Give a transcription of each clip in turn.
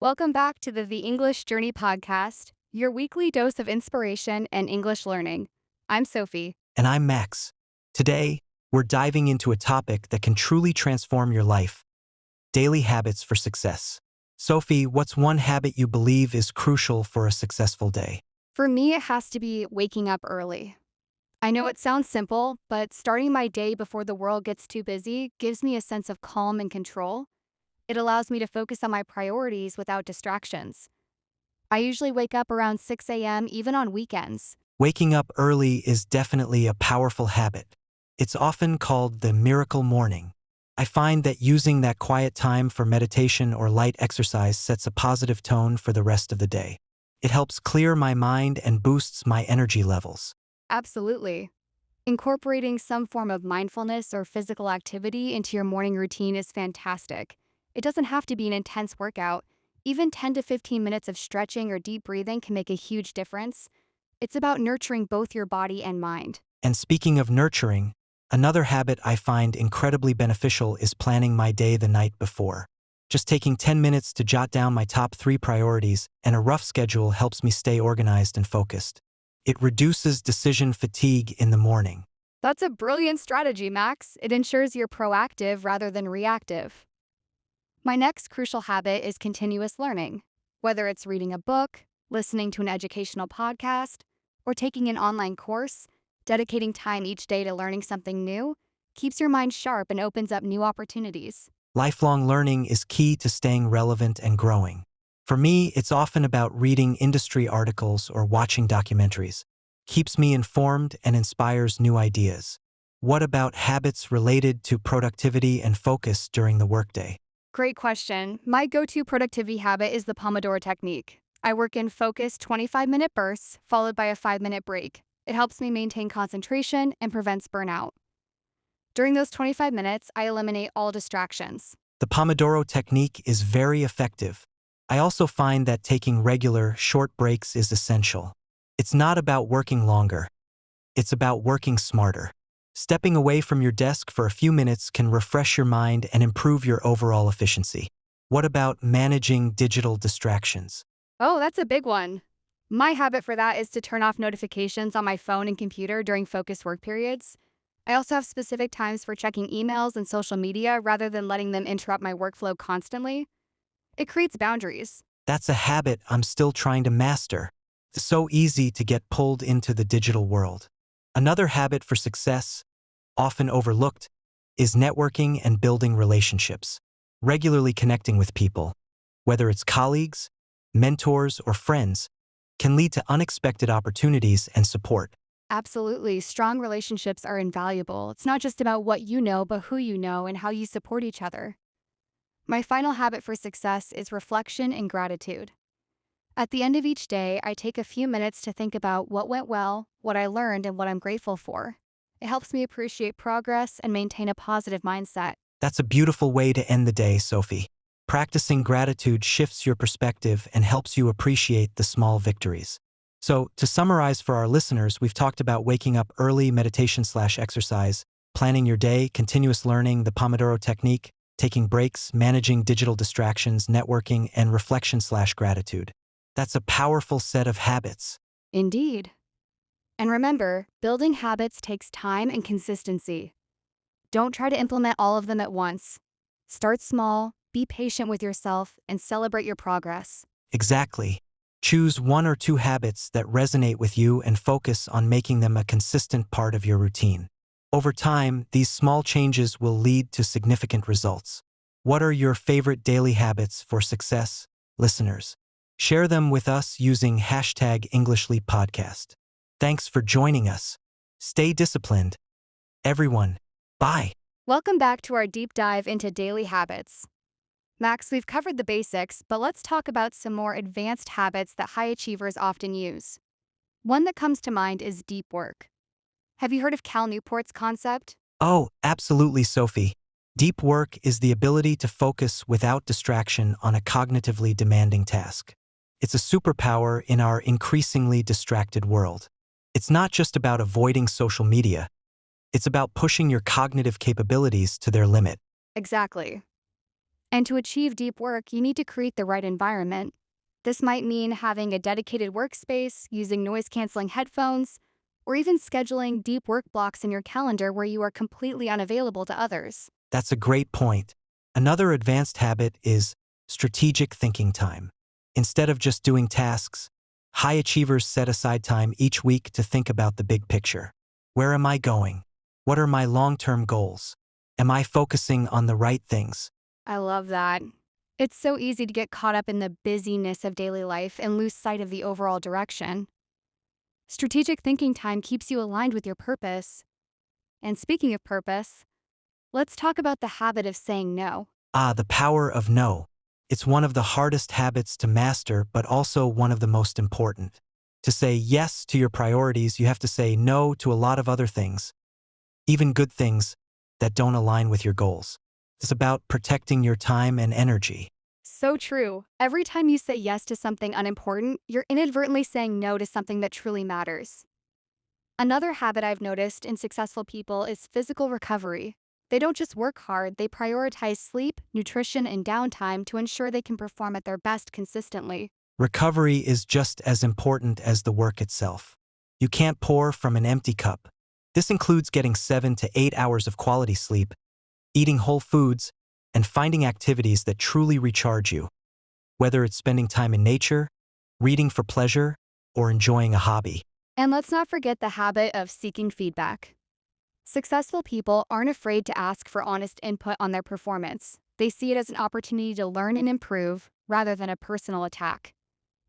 Welcome back to the English Journey podcast, your weekly dose of inspiration and English learning. I'm Sophie. And I'm Max. Today, we're diving into a topic that can truly transform your life: daily habits for success. Sophie, what's one habit you believe is crucial for a successful day? For me, it has to be waking up early. I know it sounds simple, but starting my day before the world gets too busy gives me a sense of calm and control. It allows me to focus on my priorities without distractions. I usually wake up around 6 a.m., even on weekends. Waking up early is definitely a powerful habit. It's often called the miracle morning. I find that using that quiet time for meditation or light exercise sets a positive tone for the rest of the day. It helps clear my mind and boosts my energy levels. Absolutely. Incorporating some form of mindfulness or physical activity into your morning routine is fantastic. It doesn't have to be an intense workout. Even 10 to 15 minutes of stretching or deep breathing can make a huge difference. It's about nurturing both your body and mind. And speaking of nurturing, another habit I find incredibly beneficial is planning my day the night before. Just taking 10 minutes to jot down my top 3 priorities and a rough schedule helps me stay organized and focused. It reduces decision fatigue in the morning. That's a brilliant strategy, Max. It ensures you're proactive rather than reactive. My next crucial habit is continuous learning. Whether it's reading a book, listening to an educational podcast, or taking an online course, dedicating time each day to learning something new keeps your mind sharp and opens up new opportunities. Lifelong learning is key to staying relevant and growing. For me, it's often about reading industry articles or watching documentaries. Keeps me informed and inspires new ideas. What about habits related to productivity and focus during the workday? Great question. My go-to productivity habit is the Pomodoro Technique. I work in focused 25-minute bursts, followed by a 5-minute break. It helps me maintain concentration and prevents burnout. During those 25 minutes, I eliminate all distractions. The Pomodoro Technique is very effective. I also find that taking regular, short breaks is essential. It's not about working longer. It's about working smarter. Stepping away from your desk for a few minutes can refresh your mind and improve your overall efficiency. What about managing digital distractions? Oh, that's a big one. My habit for that is to turn off notifications on my phone and computer during focused work periods. I also have specific times for checking emails and social media rather than letting them interrupt my workflow constantly. It creates boundaries. That's a habit I'm still trying to master. It's so easy to get pulled into the digital world. Another habit for success, often overlooked, is networking and building relationships. Regularly connecting with people, whether it's colleagues, mentors, or friends, can lead to unexpected opportunities and support. Absolutely. Strong relationships are invaluable. It's not just about what you know, but who you know and how you support each other. My final habit for success is reflection and gratitude. At the end of each day, I take a few minutes to think about what went well, what I learned, and what I'm grateful for. It helps me appreciate progress and maintain a positive mindset. That's a beautiful way to end the day, Sophie. Practicing gratitude shifts your perspective and helps you appreciate the small victories. So, to summarize for our listeners, we've talked about waking up early, meditation/exercise, planning your day, continuous learning, the Pomodoro Technique, taking breaks, managing digital distractions, networking, and reflection/gratitude. That's a powerful set of habits. Indeed. And remember, building habits takes time and consistency. Don't try to implement all of them at once. Start small, be patient with yourself, and celebrate your progress. Exactly. Choose 1 or 2 habits that resonate with you and focus on making them a consistent part of your routine. Over time, these small changes will lead to significant results. What are your favorite daily habits for success, listeners? Share them with us using #EnglishLeapPodcast. Thanks for joining us. Stay disciplined. Everyone, bye. Welcome back to our deep dive into daily habits. Max, we've covered the basics, but let's talk about some more advanced habits that high achievers often use. One that comes to mind is deep work. Have you heard of Cal Newport's concept? Oh, absolutely, Sophie. Deep work is the ability to focus without distraction on a cognitively demanding task. It's a superpower in our increasingly distracted world. It's not just about avoiding social media. It's about pushing your cognitive capabilities to their limit. Exactly. And to achieve deep work, you need to create the right environment. This might mean having a dedicated workspace, using noise canceling headphones, or even scheduling deep work blocks in your calendar where you are completely unavailable to others. That's a great point. Another advanced habit is strategic thinking time. Instead of just doing tasks, high achievers set aside time each week to think about the big picture. Where am I going? What are my long-term goals? Am I focusing on the right things? I love that. It's so easy to get caught up in the busyness of daily life and lose sight of the overall direction. Strategic thinking time keeps you aligned with your purpose. And speaking of purpose, let's talk about the habit of saying no. Ah, the power of no. It's one of the hardest habits to master, but also one of the most important. To say yes to your priorities, you have to say no to a lot of other things, even good things that don't align with your goals. It's about protecting your time and energy. So true. Every time you say yes to something unimportant, you're inadvertently saying no to something that truly matters. Another habit I've noticed in successful people is physical recovery. They don't just work hard, they prioritize sleep, nutrition, and downtime to ensure they can perform at their best consistently. Recovery is just as important as the work itself. You can't pour from an empty cup. This includes getting 7 to 8 hours of quality sleep, eating whole foods, and finding activities that truly recharge you, whether it's spending time in nature, reading for pleasure, or enjoying a hobby. And let's not forget the habit of seeking feedback. Successful people aren't afraid to ask for honest input on their performance. They see it as an opportunity to learn and improve rather than a personal attack.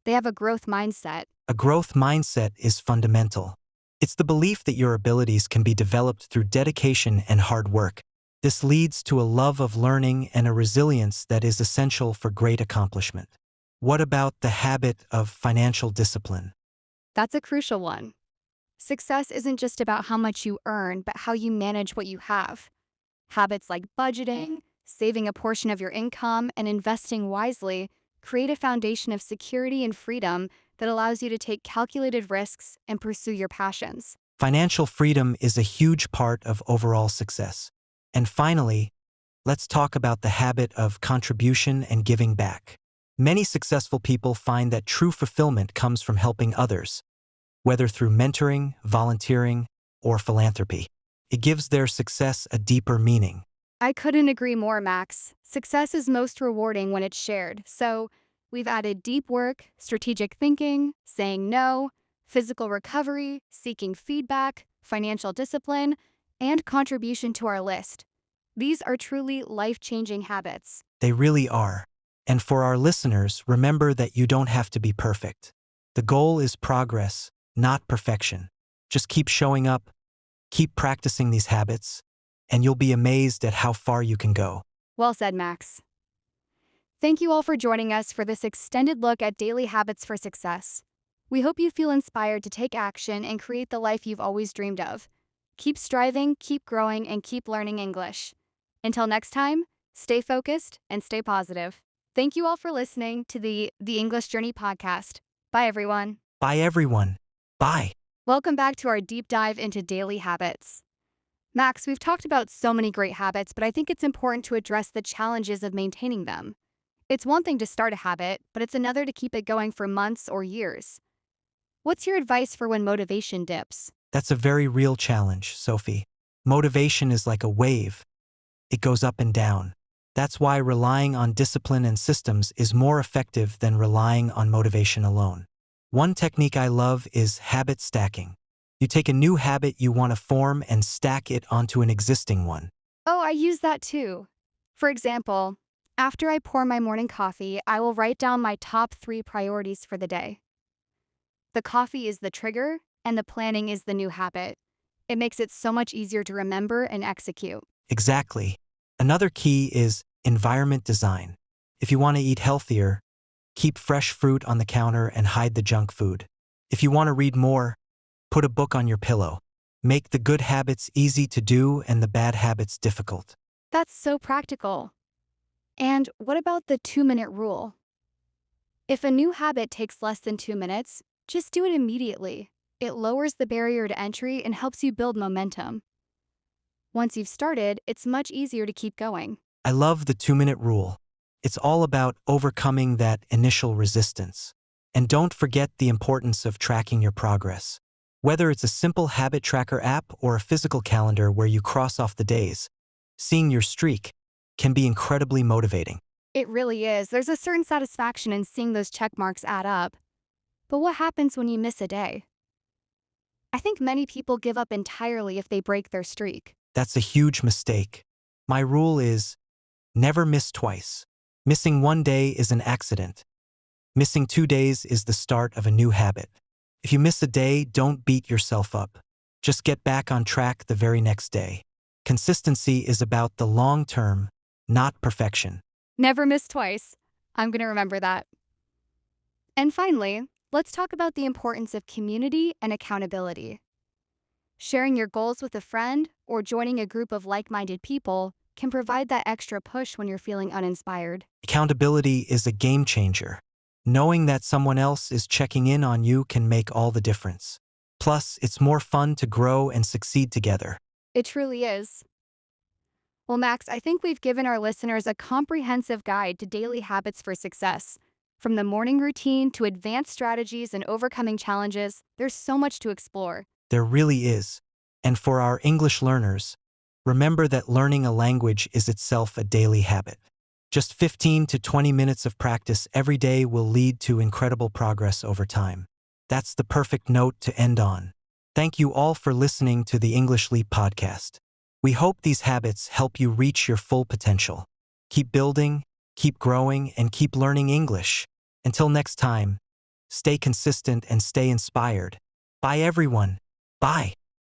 They have a growth mindset. A growth mindset is fundamental. It's the belief that your abilities can be developed through dedication and hard work. This leads to a love of learning and a resilience that is essential for great accomplishment. What about the habit of financial discipline? That's a crucial one. Success isn't just about how much you earn, but how you manage what you have. Habits like budgeting, saving a portion of your income, and investing wisely create a foundation of security and freedom that allows you to take calculated risks and pursue your passions. Financial freedom is a huge part of overall success. And finally, let's talk about the habit of contribution and giving back. Many successful people find that true fulfillment comes from helping others, whether through mentoring, volunteering, or philanthropy. It gives their success a deeper meaning. I couldn't agree more, Max. Success is most rewarding when it's shared. So, we've added deep work, strategic thinking, saying no, physical recovery, seeking feedback, financial discipline, and contribution to our list. These are truly life-changing habits. They really are. And for our listeners, remember that you don't have to be perfect. The goal is progress, not perfection. Just keep showing up, keep practicing these habits, and you'll be amazed at how far you can go. Well said, Max. Thank you all for joining us for this extended look at daily habits for success. We hope you feel inspired to take action and create the life you've always dreamed of. Keep striving, keep growing, and keep learning English. Until next time, stay focused and stay positive. Thank you all for listening to the English Journey podcast. Bye, everyone. Bye, everyone. Bye. Welcome back to our deep dive into daily habits. Max, we've talked about so many great habits, but I think it's important to address the challenges of maintaining them. It's one thing to start a habit, but it's another to keep it going for months or years. What's your advice for when motivation dips? That's a very real challenge, Sophie. Motivation is like a wave. It goes up and down. That's why relying on discipline and systems is more effective than relying on motivation alone. One technique I love is habit stacking. You take a new habit you want to form and stack it onto an existing one. Oh, I use that too. For example, after I pour my morning coffee, I will write down my top 3 priorities for the day. The coffee is the trigger, and the planning is the new habit. It makes it so much easier to remember and execute. Exactly. Another key is environment design. If you want to eat healthier, keep fresh fruit on the counter and hide the junk food. If you want to read more, put a book on your pillow. Make the good habits easy to do and the bad habits difficult. That's so practical. And what about the 2-minute rule? If a new habit takes less than 2 minutes, just do it immediately. It lowers the barrier to entry and helps you build momentum. Once you've started, it's much easier to keep going. I love the 2-minute rule. It's all about overcoming that initial resistance. And don't forget the importance of tracking your progress. Whether it's a simple habit tracker app or a physical calendar where you cross off the days, seeing your streak can be incredibly motivating. It really is. There's a certain satisfaction in seeing those check marks add up. But what happens when you miss a day? I think many people give up entirely if they break their streak. That's a huge mistake. My rule is never miss twice. Missing one day is an accident. Missing 2 days is the start of a new habit. If you miss a day, don't beat yourself up. Just get back on track the very next day. Consistency is about the long term, not perfection. Never miss twice. I'm going to remember that. And finally, let's talk about the importance of community and accountability. Sharing your goals with a friend or joining a group of like-minded people can provide that extra push when you're feeling uninspired. Accountability is a game changer. Knowing that someone else is checking in on you can make all the difference. Plus, it's more fun to grow and succeed together. It truly is. Well, Max, I think we've given our listeners a comprehensive guide to daily habits for success. From the morning routine to advanced strategies and overcoming challenges, there's so much to explore. There really is. And for our English learners, remember that learning a language is itself a daily habit. Just 15 to 20 minutes of practice every day will lead to incredible progress over time. That's the perfect note to end on. Thank you all for listening to the English Leap podcast. We hope these habits help you reach your full potential. Keep building, keep growing, and keep learning English. Until next time, stay consistent and stay inspired. Bye everyone. Bye.